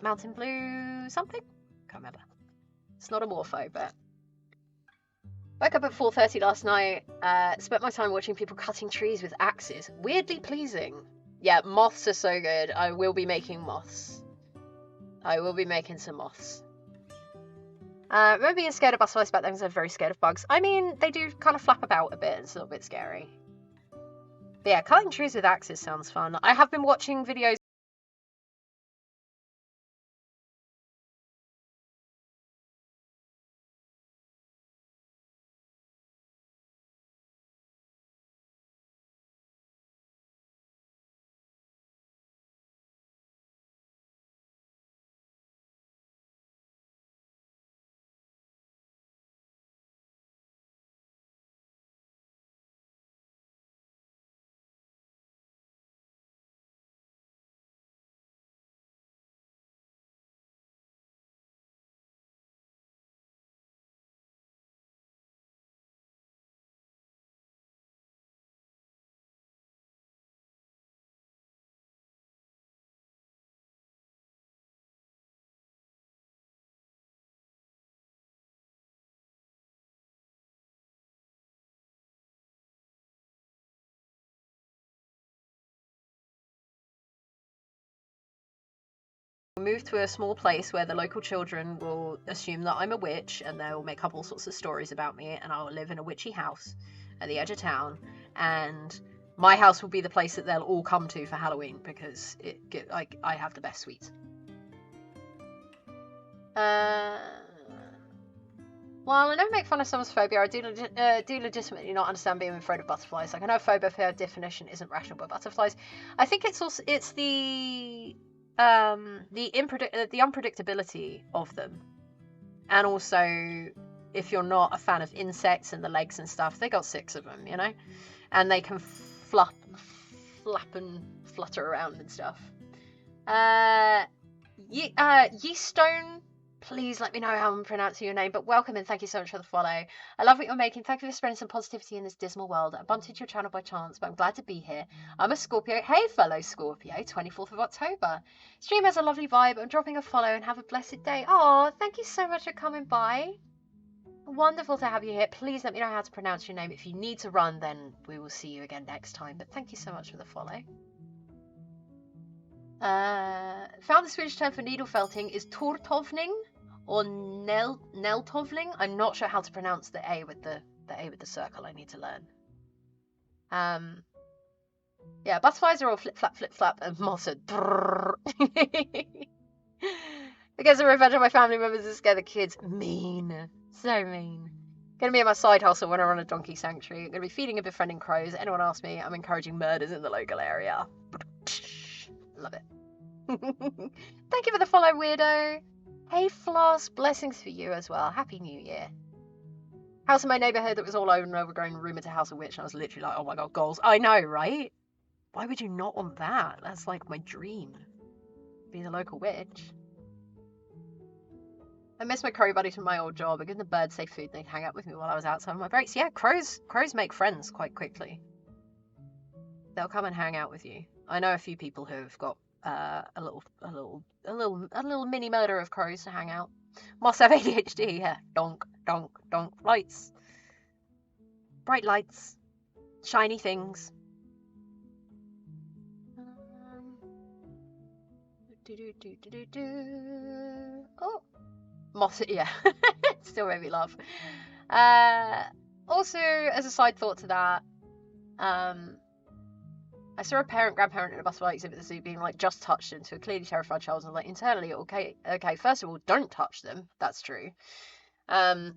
Mountain Blue something? Can't remember. It's not a Morpho, but... Woke up at 4:30 last night, spent my time watching people cutting trees with axes. Weirdly pleasing. Yeah, moths are so good. I will be making moths. I will be making some moths. Remember being scared of butterflies back then because I'm very scared of bugs. I mean, they do kind of flap about a bit. It's a little bit scary. But yeah, cutting trees with axes sounds fun. I have been watching videos. Move to a small place where the local children will assume that I'm a witch and they'll make up all sorts of stories about me, and I'll live in a witchy house at the edge of town, and my house will be the place that they'll all come to for Halloween because I have the best sweets. While I never make fun of someone's phobia, I do legitimately not understand being afraid of butterflies. Like, I know phobia per definition isn't rational, but butterflies, I think it's the unpredictability of them, and also if you're not a fan of insects and the legs and stuff, they got 6 of them, you know, and they can flap and flutter around and stuff. Yeastone, please let me know how I'm pronouncing your name, but welcome and thank you so much for the follow. I love what you're making. Thank you for spreading some positivity in this dismal world. I bumped into your channel by chance, but I'm glad to be here. I'm a Scorpio. Hey, fellow Scorpio, 24th of October. Stream has a lovely vibe. I'm dropping a follow and have a blessed day. Oh, thank you so much for coming by. Wonderful to have you here. Please let me know how to pronounce your name. If you need to run, then we will see you again next time. But thank you so much for the follow. Found the Swedish term for needle felting is tortovning or neltovling. I'm not sure how to pronounce the A with the circle. I need to learn. Yeah, butterflies are all flip flap, and moths are because of revenge on my family members to scare the kids. Mean, so mean. Gonna be in my side hustle when I run a donkey sanctuary. I'm gonna be feeding and befriending crows. Anyone asks me, I'm encouraging murders in the local area. Love it. Thank you for the follow, weirdo. Hey, Floss, blessings for you as well. Happy New Year. House in my neighborhood that was all over and overgrown, rumored to house a witch, and I was literally like, oh my god, goals. I know, right? Why would you not want that? That's like my dream. Be the local witch. I miss my crow buddies from my old job. I give the birds safe food and they'd hang out with me while I was outside on my breaks. Yeah, crows make friends quite quickly. They'll come and hang out with you. I know a few people who've got a little mini murder of crows to hang out. Moss have ADHD, yeah. Donk, donk, donk. Lights. Bright lights. Shiny things. Oh. Moss, yeah. Still made me laugh. Also, as a side thought to that, I saw a grandparent in a butterfly exhibit at the zoo being like, just touched into a clearly terrified child. And I'm like, internally, okay, first of all, don't touch them. That's true. And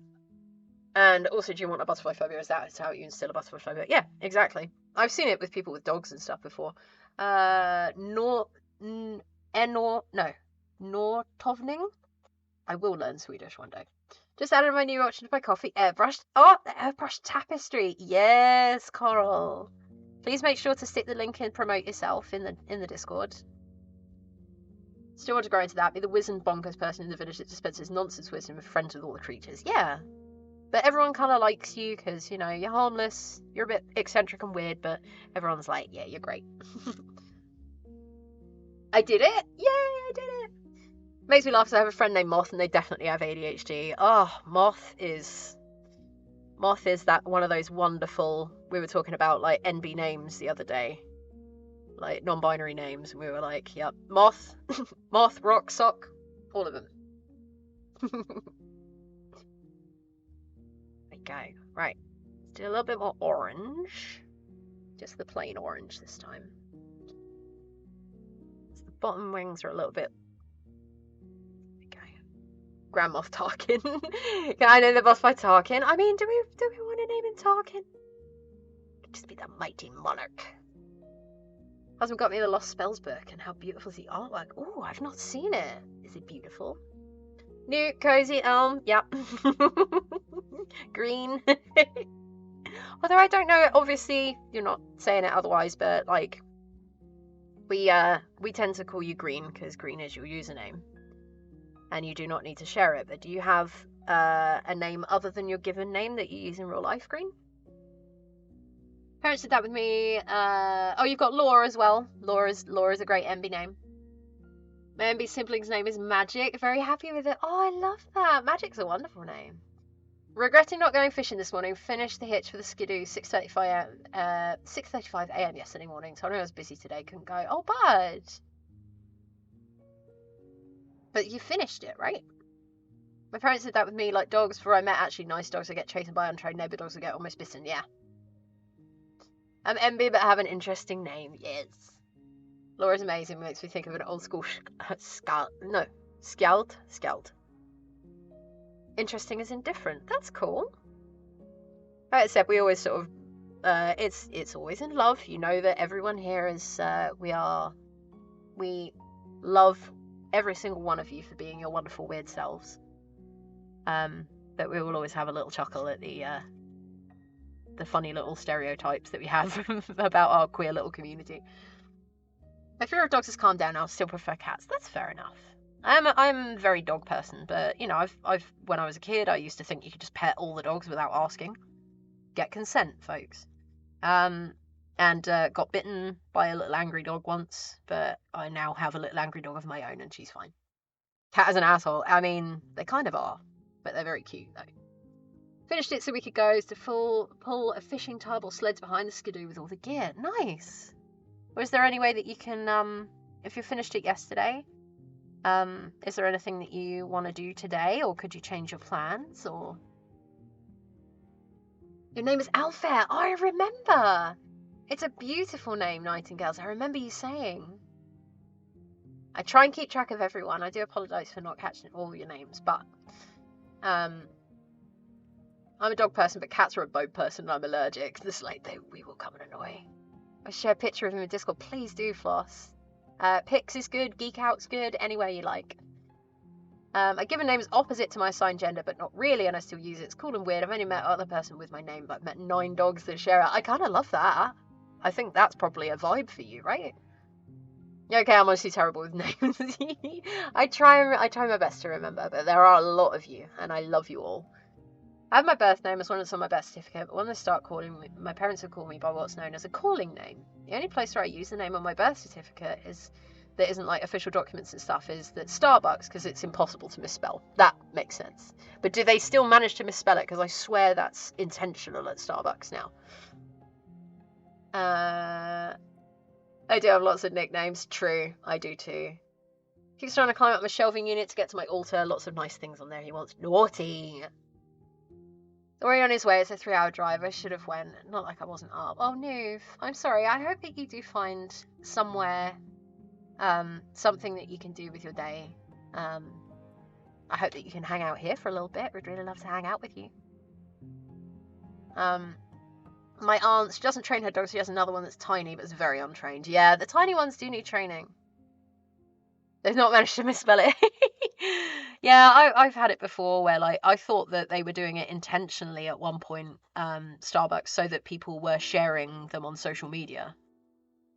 also, do you want a butterfly phobia? Is that how you instill a butterfly phobia? Yeah, exactly. I've seen it with people with dogs and stuff before. Nortovning? I will learn Swedish one day. Just added my new option to my coffee. Airbrushed. Oh, the airbrushed tapestry. Yes, Coral. Please make sure to stick the link and promote yourself in the Discord. Still want to grow into that. Be the wizened bonkers person in the village that dispenses nonsense wisdom and friends with all the creatures. Yeah. But everyone kind of likes you because, you know, you're harmless. You're a bit eccentric and weird, but everyone's like, yeah, you're great. I did it! Yay, I did it! Makes me laugh because I have a friend named Moth and they definitely have ADHD. Oh, Moth is that one of those wonderful, we were talking about like NB names the other day, like non-binary names, and we were like, yep, Moth, Moth, Rock, Sock, all of them. There we go. Right, let's do a little bit more orange. Just the plain orange this time. So the bottom wings are a little bit. There we go. Grand Moff Tarkin. Can I name the boss by Tarkin? I mean, do we want to name him Tarkin? Could just be the mighty monarch. Husband got me the Lost Spells book, and how beautiful is the artwork. Oh, I've not seen it. Is it beautiful? New cozy elm. Yep. Green. Although I don't know, obviously you're not saying it otherwise, but like we tend to call you Green because Green is your username, and you do not need to share it. But do you have a name other than your given name that you use in real life, Green? Parents did that with me. Oh, you've got Laura as well. Laura's a great MB name. My MB sibling's name is Magic. Very happy with it. Oh, I love that. Magic's a wonderful name. Regretting not going fishing this morning. Finished the hitch for the Skidoo 6:35 a.m. yesterday morning. So I know I was busy today. Couldn't go. Oh, but you finished it, right? My parents did that with me, like dogs. Before I met actually nice dogs, I get chased by untrained neighbour dogs. I get almost bitten. Yeah. I'm MB, but have an interesting name. Yes. Laura's amazing. Makes me think of an old school Skeld. Interesting as in different. That's cool. Like I said, we always sort of it's always in love. You know that everyone here is we love every single one of you for being your wonderful weird selves. But we will always have a little chuckle at the funny little stereotypes that we have about our queer little community. My fear of dogs has calmed down now. I still prefer cats. That's fair enough. I'm a very dog person, but you know, I've when I was a kid, I used to think you could just pet all the dogs without asking. Get consent, folks. And got bitten by a little angry dog once, but I now have a little angry dog of my own, and she's fine. Cat is an asshole. I mean, they kind of are, but they're very cute though. Finished it so we could go to pull a fishing tub or sleds behind the Skidoo with all the gear. Nice. Or is there any way that you can, if you finished it yesterday, is there anything that you want to do today, or could you change your plans, or? Your name is Alfair. I remember. It's a beautiful name, Nightingales. I remember you saying. I try and keep track of everyone. I do apologise for not catching all your names, but I'm a dog person, but cats are a boat person, and I'm allergic. This like we will come and annoy. I share a picture of him in Discord. Please do, Floss. Pix is good. Geek Out's good. Anywhere you like. A given name is opposite to my assigned gender, but not really, and I still use it. It's cool and weird. I've only met other person with my name, but I've met 9 dogs that share it. I kind of love that. I think that's probably a vibe for you, right? Yeah, okay, I'm honestly terrible with names. I try my best to remember, but there are a lot of you, and I love you all. I have my birth name as one that's on my birth certificate, but when they start calling me, my parents have called me by what's known as a calling name. The only place where I use the name on my birth certificate that isn't like official documents and stuff is that Starbucks, because it's impossible to misspell. That makes sense. But do they still manage to misspell it? Because I swear that's intentional at Starbucks now. I do have lots of nicknames. True, I do too. Keeps trying to climb up my shelving unit to get to my altar. Lots of nice things on there. He wants naughty. Already on his way. It's a 3-hour drive. I should have went. Not like I wasn't up. Oh, Noof. I'm sorry. I hope that you do find somewhere, something that you can do with your day. I hope that you can hang out here for a little bit. We'd really love to hang out with you. My aunt, she doesn't train her dogs. She has another one that's tiny, but it's very untrained. Yeah, the tiny ones do need training. They've not managed to misspell it. Yeah, I've had it before where like I thought that they were doing it intentionally at one point, Starbucks, so that people were sharing them on social media.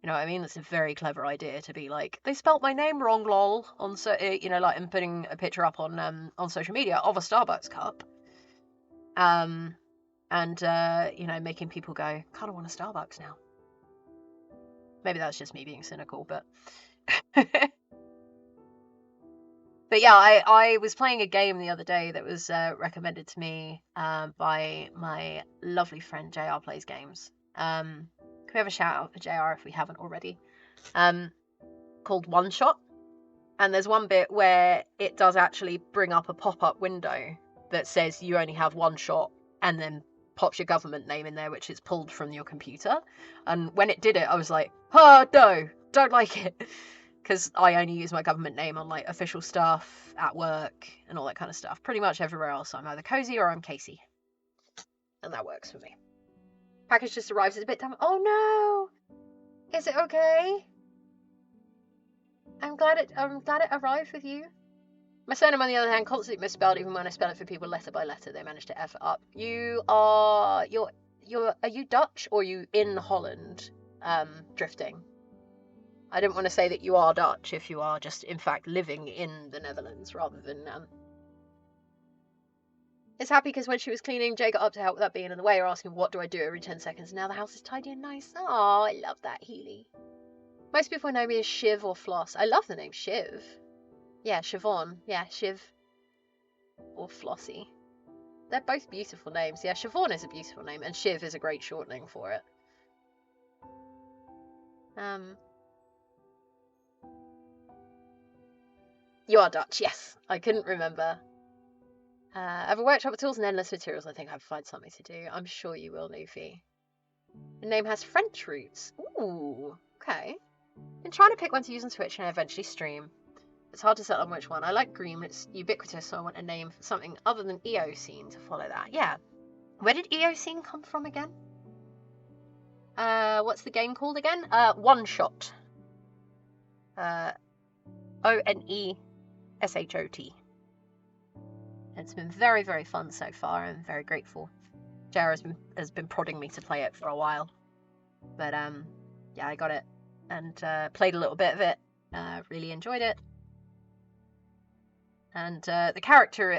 You know what I mean? That's a very clever idea to be like, they spelt my name wrong, lol, on you know, like, and putting a picture up on social media of a Starbucks cup. And you know, making people go, kind of want a Starbucks now. Maybe that's just me being cynical, but But yeah, I was playing a game the other day that was recommended to me by my lovely friend JR Plays Games. Can we have a shout out for JR if we haven't already? Called One Shot. And there's one bit where it does actually bring up a pop-up window that says you only have one shot, and then pops your government name in there, which is pulled from your computer. And when it did it, I was like, oh no, don't like it. Because I only use my government name on like official stuff, at work, and all that kind of stuff. Pretty much everywhere else, I'm either Cozy or I'm Casey. And that works for me. Package just arrives, it's a bit dumb. Oh no! Is it okay? I'm glad it arrived with you. My surname, on the other hand, constantly misspelled. Even when I spell it for people letter by letter, they manage to F it up. Are you Dutch, or are you in Holland, drifting? I didn't want to say that you are Dutch if you are just, in fact, living in the Netherlands rather than. It's happy because when she was cleaning, Jay got up to help without being in the way or asking what do I do every 10 seconds. Now the house is tidy and nice. Oh, I love that, Healy. Most people know me as Shiv or Floss. I love the name Shiv. Yeah, Siobhan. Yeah, Shiv or Flossie. They're both beautiful names. Yeah, Siobhan is a beautiful name, and Shiv is a great shortening for it. You are Dutch, yes. I couldn't remember. I have a workshop with tools and endless materials. I think I'll find something to do. I'm sure you will, Luffy. The name has French roots. Ooh, okay. Been trying to pick one to use on Twitch and I eventually stream. It's hard to settle on which one. I like Green, it's ubiquitous, so I want a name for something other than Eocene to follow that. Yeah. Where did Eocene come from again? What's the game called again? One Shot. ONESHOT. It's been very, very fun so far. I'm very grateful. Jara has been prodding me to play it for a while. But yeah, I got it and played a little bit of it. Really enjoyed it. And the character